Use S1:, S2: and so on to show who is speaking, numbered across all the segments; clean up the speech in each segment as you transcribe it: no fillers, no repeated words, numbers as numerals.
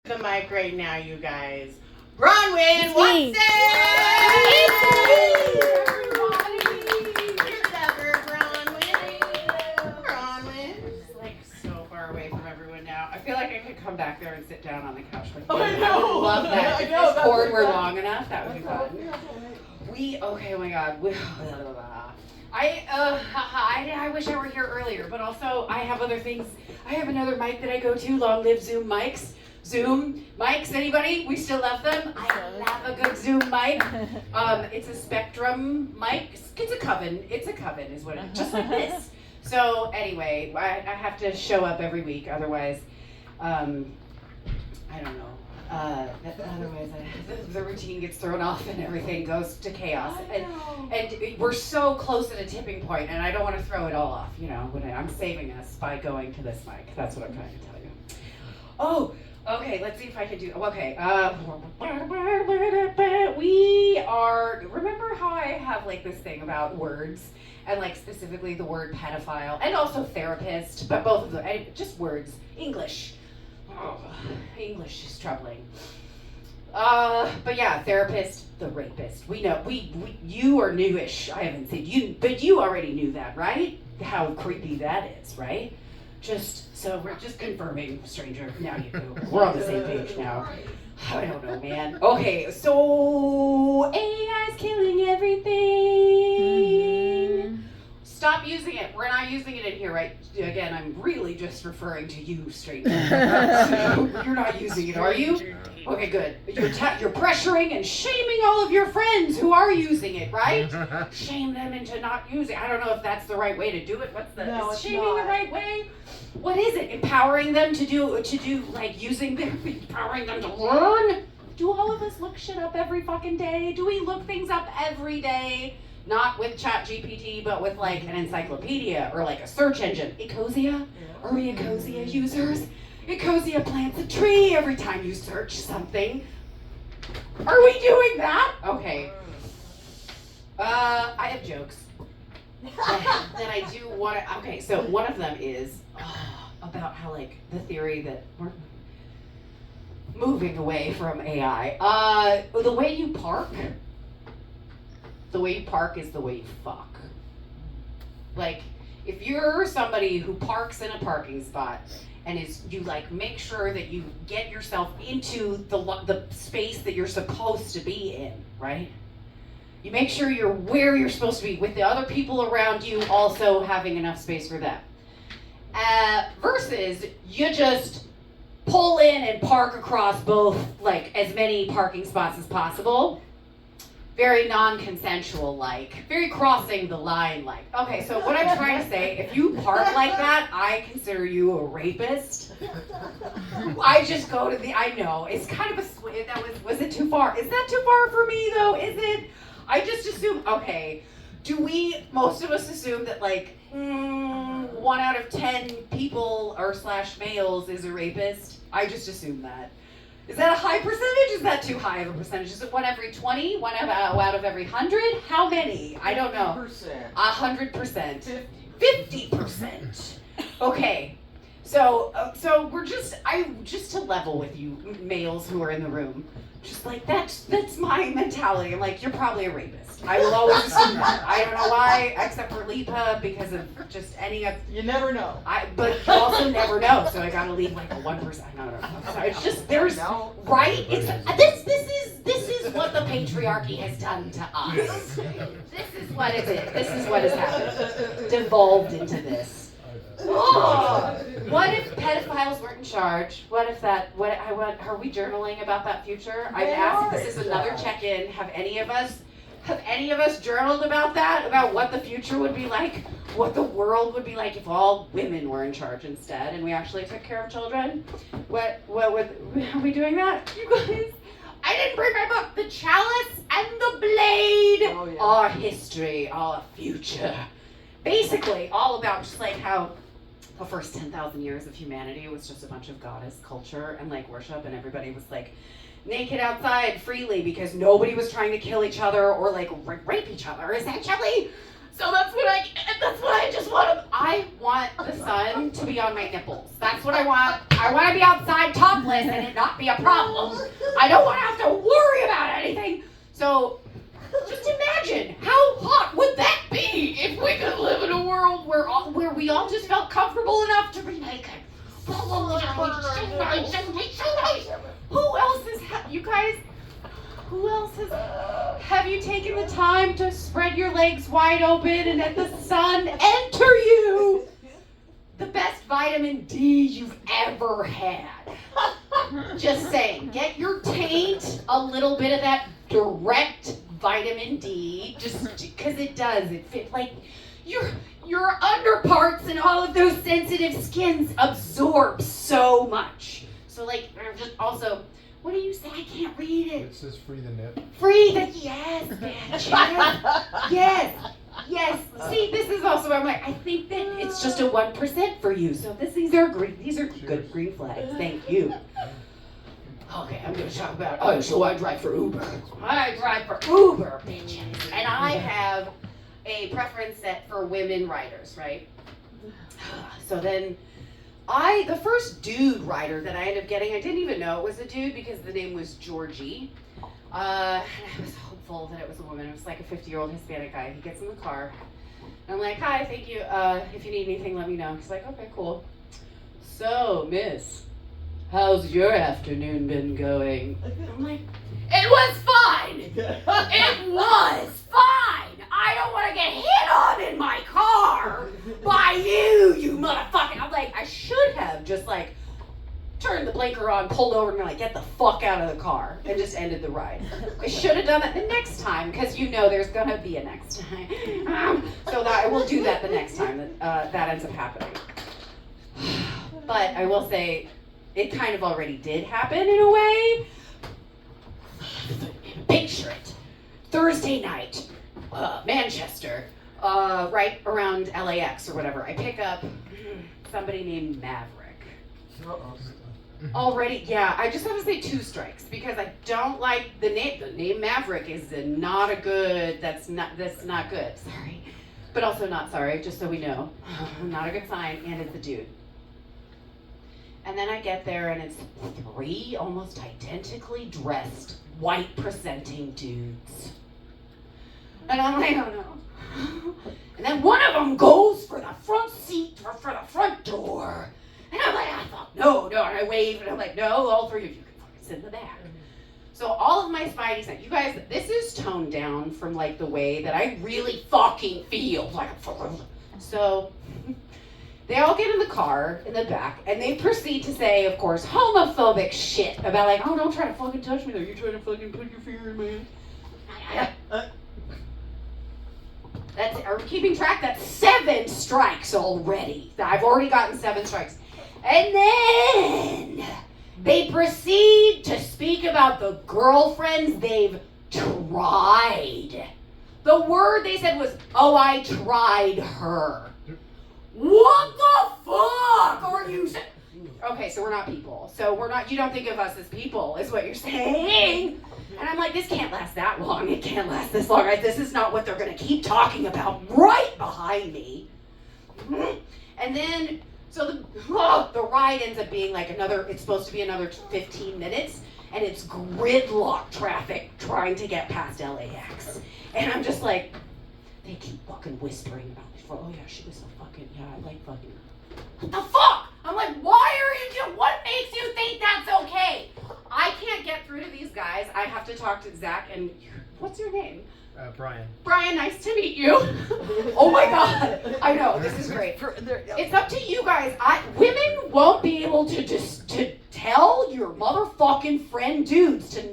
S1: The mic right now, you guys. Bronwyn,
S2: It's
S1: what's
S2: me.
S1: It's like so far away from everyone now. I feel like I could come back there and sit down on the couch with you.
S3: I know.
S1: I would love that.
S3: I
S1: If
S3: know,
S1: this
S3: that's
S1: cord were
S3: exactly-
S1: long enough, that would be fun. Oh my god. I wish I were here earlier, but also I have other things. I have another mic that I go to. Long live Zoom mics. Zoom mics. Anybody? We still love them. I love a good Zoom mic. It's a Spectrum mic. It's a Coven. It's a Coven, is what it is. Just like this. So anyway, I have to show up every week. Otherwise, I don't know. Otherwise, the routine gets thrown off and everything goes to chaos. And we're so close at a tipping point, and I don't want to throw it all off. You know, when I'm saving us by going to this mic. That's what I'm trying to tell you. Oh, okay. Let's see if I can do. Okay. We are. Remember how I have like this thing about words, and like specifically the word pedophile, and also therapist, but both of them, just words. English. Oh, English is troubling. But yeah, therapist, the rapist. We know. You are newish. I haven't seen you, but you already knew that, right? How creepy that is, right? So we're just confirming, stranger. Now you do. We're on the same page now. I don't know, man. Okay, so AI's killing everything. Stop using it. We're not using it in here, right? Again, I'm really just referring to you, stranger. You're not using it, are you? Okay, good. You're pressuring and shaming all of your friends who are using it, right? Shame them into not using. I don't know if that's the right way to do it.
S3: No,
S1: Is
S3: it's
S1: shaming
S3: not.
S1: the right way? What is it? Empowering them to do like empowering them to learn? Do all of us look shit up every fucking day? Do we look things up every day? Not with ChatGPT, but with like an encyclopedia or like a search engine. Ecosia? Are we Ecosia users? Ecosia plants a tree every time you search something. Are we doing that? Okay. I have jokes that I do want to. Okay, so one of them is about how like the theory that we're moving away from AI. The way you park. The way you park is the way you fuck. Like, if you're somebody who parks in a parking spot and you like make sure that you get yourself into the space that you're supposed to be in, right? You make sure you're where you're supposed to be with the other people around you also having enough space for them. Versus you just pull in and park across both, like as many parking spots as possible. Very non-consensual like, very crossing the line like. Okay, so what I'm trying to say, if you park like that, I consider you a rapist. I just go to I know, it's kind of was it too far? Is that too far for me though? Is it? I just assume, okay, most of us assume that like, 1 out of 10 people or / males is a rapist? I just assume that. Is that a high percentage? Is that too high of a percentage? Is it 1 every 20? 1 out of every 100? How many? I don't know. 100%. 50%. Okay. So we're just to level with you males who are in the room. Just like that's my mentality. I'm like, you're probably a rapist. I will always assume that. I don't know why, except for Lipa, because of just any of.
S3: You never know.
S1: But you also never know, so I gotta leave like a 1%. I don't know. So it's just right. It's this is what the patriarchy has done to us. This is what it is. This is what has happened. Devolved into this. Oh, what if pedophiles weren't in charge? What if are we journaling about that future? I've asked, this is another check-in. Have any of us journaled about that? About what the future would be like? What the world would be like if all women were in charge instead and we actually took care of children? Are we doing that? You guys? I didn't bring my book. The Chalice and the Blade.
S3: Oh, yeah.
S1: Our history, our future. Basically, all about just like how the first 10,000 years of humanity was just a bunch of goddess culture and like worship, and everybody was like naked outside freely because nobody was trying to kill each other or like rape each other, essentially. So that's what I just want to. I want the sun to be on my nipples. That's what I want. I want to be outside topless and it not be a problem. I don't want to have to worry about anything. So just imagine how hot would that be if we could live in a world where we all just felt comfortable enough to be naked. Who else is, you guys, who else have you taken the time to spread your legs wide open and let the sun enter you? The best vitamin D you've ever had. Just saying, get your taint a little bit of that direct vitamin D, just because it does. It fit like your underparts and all of those sensitive skins absorb so much. So like, just also, what do you say? I can't read it.
S2: It says free the nip.
S1: Free the, yes, bitch. Yes. See, this is also, I'm like, I think that it's just a 1% for you. So these are green. These are good green flags. Thank you. Okay, I'm going to talk about, so I drive for Uber. I drive for Uber, bitches. And I have a preference set for women riders, right? So then, the first dude rider that I ended up getting, I didn't even know it was a dude because the name was Georgie. And I was hopeful that it was a woman. It was like a 50-year-old Hispanic guy. He gets in the car. And I'm like, hi, thank you. If you need anything, let me know. He's like, okay, cool. So, miss, how's your afternoon been going? I'm like, it was fine. It was fine. I don't want to get hit on in my car by you motherfucker. I'm like, I should have just like turned the blinker on, pulled over, and been like, get the fuck out of the car, and just ended the ride. I should have done that the next time, because you know there's gonna be a next time. So that I will do that the next time that ends up happening. But I will say, it kind of already did happen in a way. Picture it. Thursday night, Manchester, right around LAX or whatever. I pick up somebody named Maverick. Already, yeah, I just have to say 2 strikes because I don't like the name. The name Maverick is not a good, that's not good, sorry. But also not sorry, just so we know. Not a good sign, and it's a dude. And then I get there and it's 3 almost identically dressed, white presenting dudes. And I'm like, oh no. And then one of them goes for the front seat, or for the front door. And I'm like, I thought, no. And I wave, and I'm like, no, all 3 of you can fucking sit in the back. So all of my spidey sense, you guys, this is toned down from like the way that I really fucking feel. Like, so they all get in the car in the back, and they proceed to say, of course, homophobic shit about like, oh, don't try to fucking touch me. Are you trying to fucking put your finger in my ass? Are we keeping track? That's 7 strikes already. I've already gotten 7 strikes. And then they proceed to speak about the girlfriends they've tried. The word they said was, oh, I tried her. What the fuck are you saying? Okay, so we're not people. So we're not, you don't think of us as people, is what you're saying. And I'm like, this can't last that long. It can't last this long. This is not what they're going to keep talking about right behind me. And then, so the ride ends up being like it's supposed to be another 15 minutes. And it's gridlock traffic trying to get past LAX. And I'm just like, they keep fucking whispering about me. Oh yeah, she was so fucking, yeah, I like fucking her. What the fuck? I'm like, what makes you think that's okay? I can't get through to these guys. I have to talk to Zach and, what's your name?
S2: Brian.
S1: Brian, nice to meet you. Oh my God. I know, this is great. It's up to you guys. Women won't be able to tell your motherfucking friend dudes to,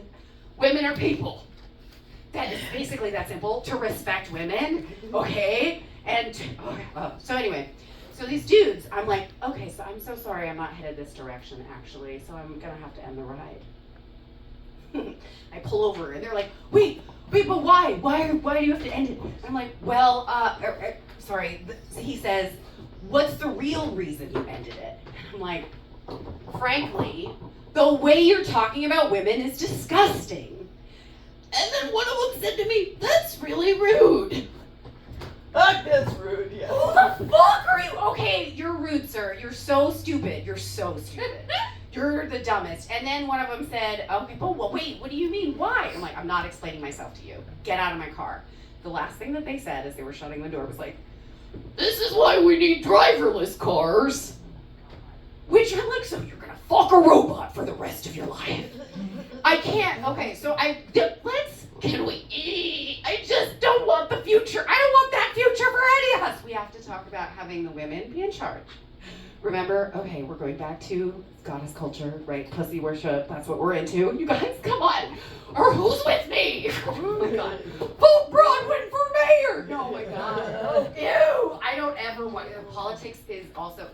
S1: women are people. That is basically that simple, to respect women, okay? And, so anyway, so these dudes, I'm like, okay, so I'm so sorry I'm not headed this direction, actually, so I'm gonna have to end the ride. I pull over, and they're like, wait, but why? Why do you have to end it? I'm like, well, sorry, he says, what's the real reason you ended it? And I'm like, frankly, the way you're talking about women is disgusting. And then one of them said to me, that's really rude.
S2: That's rude, yeah.
S1: Who the fuck are you? Okay, you're rude, sir. You're so stupid. You're so stupid. You're the dumbest. And then one of them said, okay, but wait, what do you mean? Why? I'm like, I'm not explaining myself to you. Get out of my car. The last thing that they said as they were shutting the door was like, this is why we need driverless cars. Which I'm like, so you're gonna fuck a robot for the rest of your life. I can't. Okay, so can we eat? I just don't want the future. I don't want that future for any of us. We have to talk about having the women be in charge. Remember, okay, we're going back to goddess culture, right? Pussy worship, that's what we're into. You guys, come on. Or who's with me? Oh my God. Vote Bronwyn for mayor. Oh my God. Ew. I don't ever want, politics is also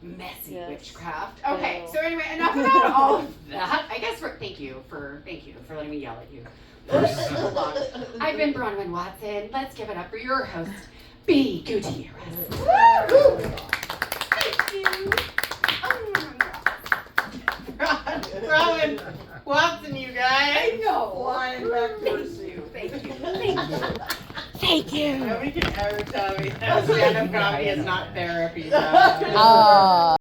S1: messy witchcraft. Okay, so anyway, enough about all of that. I guess thank you for letting me yell at you for so long. I've been Bronwyn Watson. Let's give it up for your host, B. Gutierrez. Woo! Thank you.
S2: Bronwyn Watson, you guys.
S1: I know.
S2: Flying back to
S1: Thank
S2: see you.
S1: Thank you. Thank you. Thank you.
S2: Nobody can ever tell me that stand-up comedy is not therapy, bro.